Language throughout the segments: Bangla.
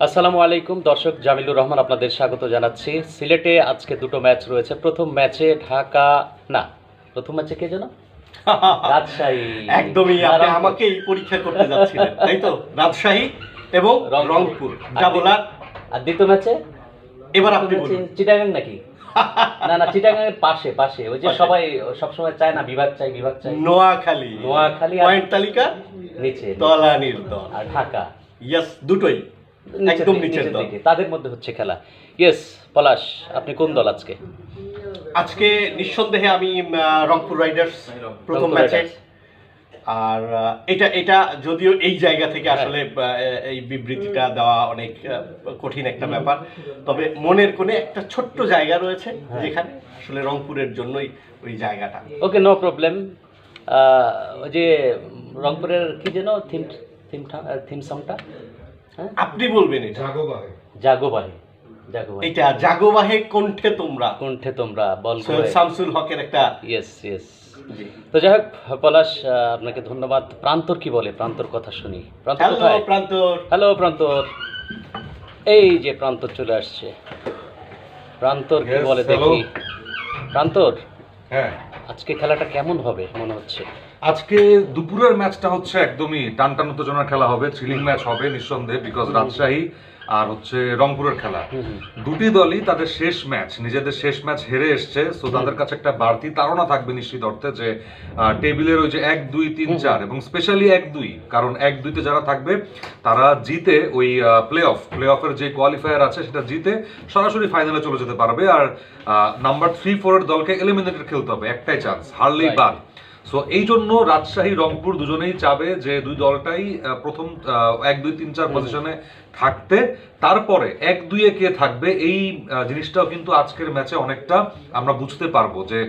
আসসালামু আলাইকুম দর্শক, জামিলুর রহমান আপনাদের স্বাগত জানাচ্ছি। সিলেটে আজকে দুটো ম্যাচ রয়েছে। প্রথম ম্যাচে ঢাকা না প্রথম ম্যাচে কে যেন রাজশাহী, একদমই আপনি আমাকেই পরীক্ষা করতে যাচ্ছিলেন তাই তো? রাজশাহী এবং রংপুর ডাবল। আর দ্বিতীয় ম্যাচে এবার আপনি বলুন। চিটাগাং নাকি? না না, চিটাগাংয়ের পাশে পাশে ওই যে সবাই সবসময় চায় না বিভাগ চাই বিভাগ চাই, নোয়াখালী। নোয়াখালী পয়েন্ট তালিকা নিচে তলানির দল। আর ঢাকা ইয়েস, দুটোই একদম নিচের দল। তাদের মধ্যে হচ্ছে খেলা। ইয়েস পলাশ, আপনি কোন দল আজকে? আজকে নিঃসন্দেহে আমি রংপুর রাইডার্স প্রথম ম্যাচে। আর এটা এটা যদিও এই জায়গা থেকে আসলে এই বিবৃতিটা দেওয়া অনেক কঠিন একটা ব্যাপার, তবে মনের কোণে একটা ছোট্ট জায়গা রয়েছে যেখানে আসলে রংপুরের জন্যই ওই জায়গাটা। ওকে, নো প্রবলেম। ওই যে রংপুরের কি যেন থিম সংটা, আপনি বলবেন এটা জাগোবাহে। এটা জাগোবাহে কণ্ঠে তোমরা, কণ্ঠে তোমরা বল শামসুল হকের একটা। Yes yes. তো যাই হোক পলাশ, আপনাকে ধন্যবাদ। প্রান্তর কি বলে? প্রান্তর কথা শুনি। হ্যালো প্রান্তর। হ্যালো প্রান্তর, এই যে প্রান্তর চলে আসছে। প্রান্তর কি বলে দেখি। প্রান্তর, হ্যাঁ, আজকে খেলাটা কেমন হবে মনে হচ্ছে? আজকে দুপুরের ম্যাচটা হচ্ছে একদমই টানটান উত্তেজনার খেলা হবে, থ্রিলিং ম্যাচ হবে নিঃসন্দেহে, বিকজ রাজশাহী আর হচ্ছে রংপুরের খেলা। দুটি দলই তাদের শেষ ম্যাচ, নিজেদের শেষ ম্যাচ হেরে এসছে, সো তাদের কাছে একটা বাড়তি তাড়না থাকবে নিশ্চিত অর্থে যে টেবিলের ওই যে 1-2-3-4 এবং স্পেশালি 1-2, কারণ 1-2-তে যারা থাকবে তারা জিতে ওই প্লে অফের যে কোয়ালিফায়ার আছে সেটা জিতে সরাসরি ফাইনালে চলে যেতে পারবে। আর নাম্বার 3-4 এর দলকে এলিমিনেটেড খেলতে হবে, একটাই চান্স, হারলেই বাদ। সো এই জন্য রাজশাহী রংপুর দুজনেই চাবে যে দুই দলটাই প্রথম 1-2-3-4 পজিশনে থাকতে, তারপরে 1-2-এ কে থাকবে এই জিনিসটাও কিন্তু আজকের ম্যাচে অনেকটা আমরা বুঝতে পারবো যে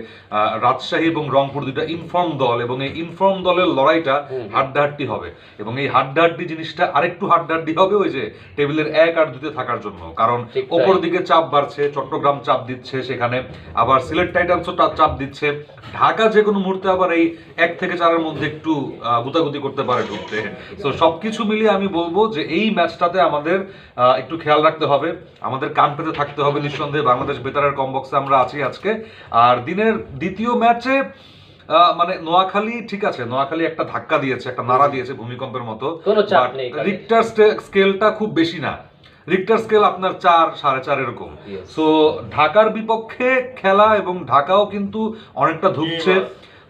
রাজশাহী এবং রংপুর দুইটা ইনফর্ম দল, এবং এই ইনফর্ম দলের লড়াইটা হাড্ডাহাড্ডি হবে, এবং এই হাড্ডাহাড্ডি জিনিসটা আরেকটু হাড্ডাহাড্ডি হবে ওই যে টেবিলের 1 আর 2-তে থাকার জন্য, কারণ ওপর দিকে চাপ বাড়ছে, চট্টগ্রাম চাপ দিচ্ছে, সেখানে আবার সিলেট টাইটান্সও চাপ দিচ্ছে, ঢাকা যে কোনো মুহূর্তে আবার এই 1 থেকে 4-এর মধ্যে একটু গুতাগুতি করতে পারে ঢুকতে। সো সবকিছু মিলিয়ে আমি বলবো যে এই ম্যাচটাতে আমাদের একটু খেয়াল রাখতে হবে, আমাদের কান পেতে থাকতে হবে নিঃসন্দেহে। বাংলাদেশ বেতারের কমবক্সে আমরা আছি আজকে। আর দিনের দ্বিতীয় ম্যাচে মানে নোয়াখালী, ঠিক আছে, নোয়াখালী একটা ধাক্কা দিয়েছে, একটা নাড়া দিয়েছে ভূমিকম্পের মতো, রিক্টার স্কেলটা খুব বেশি না, রিক্টার স্কেল আপনার 4-4.5 এরকম। সো ঢাকার বিপক্ষে খেলা, এবং ঢাকাও কিন্তু অনেকটা ধুকছে।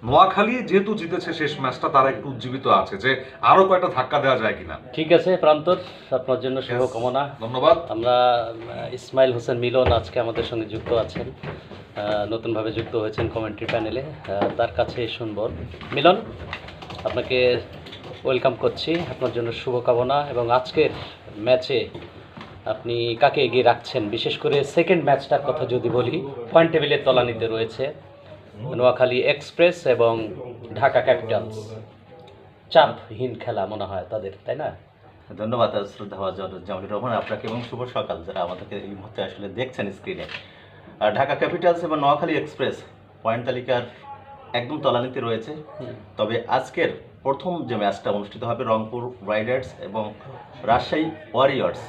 নোয়াখালী যেহেতু জিতেছে শেষ ম্যাচটা, তারা একটু উজ্জীবিত আছে যে আরো কয়টা ধাক্কা দেওয়া যায় কিনা। ঠিক আছে প্রান্তর, আপনার জন্য শুভকামনা। ধন্যবাদ। আমরা ইসমাইল হোসেন মিলন আজকে আমাদের সঙ্গে যুক্ত আছেন, নতুনভাবে যুক্ত হয়েছেন কমেন্ট্রি প্যানেলে, তার কাছে শুনব। মিলন, আপনাকে ওয়েলকাম করছি, আপনার জন্য শুভকামনা। এবং আজকের ম্যাচে আপনি কাকে এগিয়ে রাখছেন? বিশেষ করে সেকেন্ড ম্যাচটার কথা যদি বলি, পয়েন্ট টেবিলের তলানিতে রয়েছে নোয়াখালী এক্সপ্রেস এবং ঢাকা ক্যাপিটালস। চাপহীন খেলা মনে হয় তাদের, তাই না? ধন্যবাদ শ্রদ্ধাভাজন জামিলুর রহমান আপনাকে, এবং শুভ সকাল যারা আমাদেরকে এই মুহূর্তে আসলে দেখছেন স্ক্রিনে। ঢাকা ক্যাপিটালস এবং নোয়াখালী এক্সপ্রেস পয়েন্ট তালিকার একদম তলানিতে রয়েছে। তবে আজকের প্রথম যে ম্যাচটা অনুষ্ঠিত হবে রংপুর রাইডার্স এবং রাজশাহী ওয়ারিয়র্স,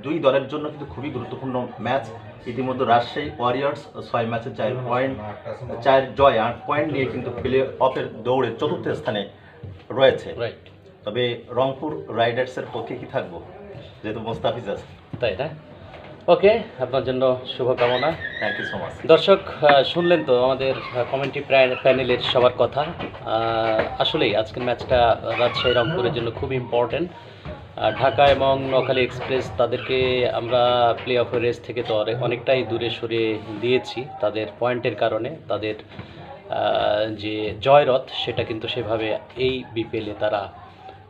দুই দলের জন্য কিন্তু খুবই গুরুত্বপূর্ণ ম্যাচ। ইতিমধ্যে রাজশাহী ওয়ারিয়র্স 6 ম্যাচে 4 জয় 8 পয়েন্ট নিয়ে কিন্তু প্লে অফের দৌড়ে চতুর্থ স্থানে রয়েছে। তবে রংপুর রাইডার্সের পক্ষে কি থাকবো, যেহেতু মোস্তাফিজ আছে, তাই না? ওকে, আপনার জন্য শুভকামনা। Thank you so much. দর্শক শুনলেন তো আমাদের কমেন্ট্রি প্যানেলের সবার কথা। আসলেই আজকের ম্যাচটা রাজশাহী রংপুরের জন্য খুব ইম্পর্টেন্ট। ঢাকা এবং নোয়াখালী এক্সপ্রেস তাদেরকে আমরা প্লে অফের রেস থেকে তো অনেকটাই দূরে সরিয়ে দিয়েছি তাদের পয়েন্টের কারণে। তাদের যে জয়রথ সেটা কিন্তু সেভাবে এই বিপিএলে তারা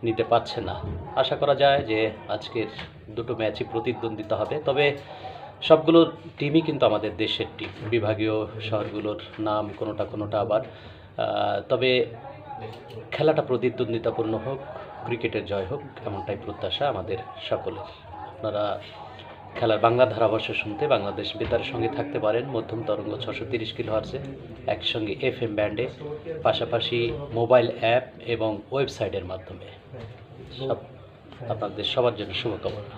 নিতে পারছে না। আশা করা যায় যে আজকের দুটো ম্যাচই প্রতিদ্বন্দ্বিতা হবে, তবে সবগুলো টিমই কিন্তু আমাদের দেশের টিম, বিভাগীয় শহরগুলোর নাম কোনোটা আবার। তবে খেলাটা প্রতিদ্বন্দ্বিতাপূর্ণ হোক, ক্রিকেটের জয় হোক, এমনটাই প্রত্যাশা আমাদের সকলের। আপনারা খেলার বাংলা ধারাভাষ্য শুনতে বাংলাদেশ বেতারের সঙ্গে থাকতে পারেন মধ্যম তরঙ্গ 630 কিলোহার্টজে, একসঙ্গে FM ব্যান্ডে, পাশাপাশি মোবাইল অ্যাপ এবং ওয়েবসাইটের মাধ্যমে। আপনাদের সবার জন্য শুভকামনা।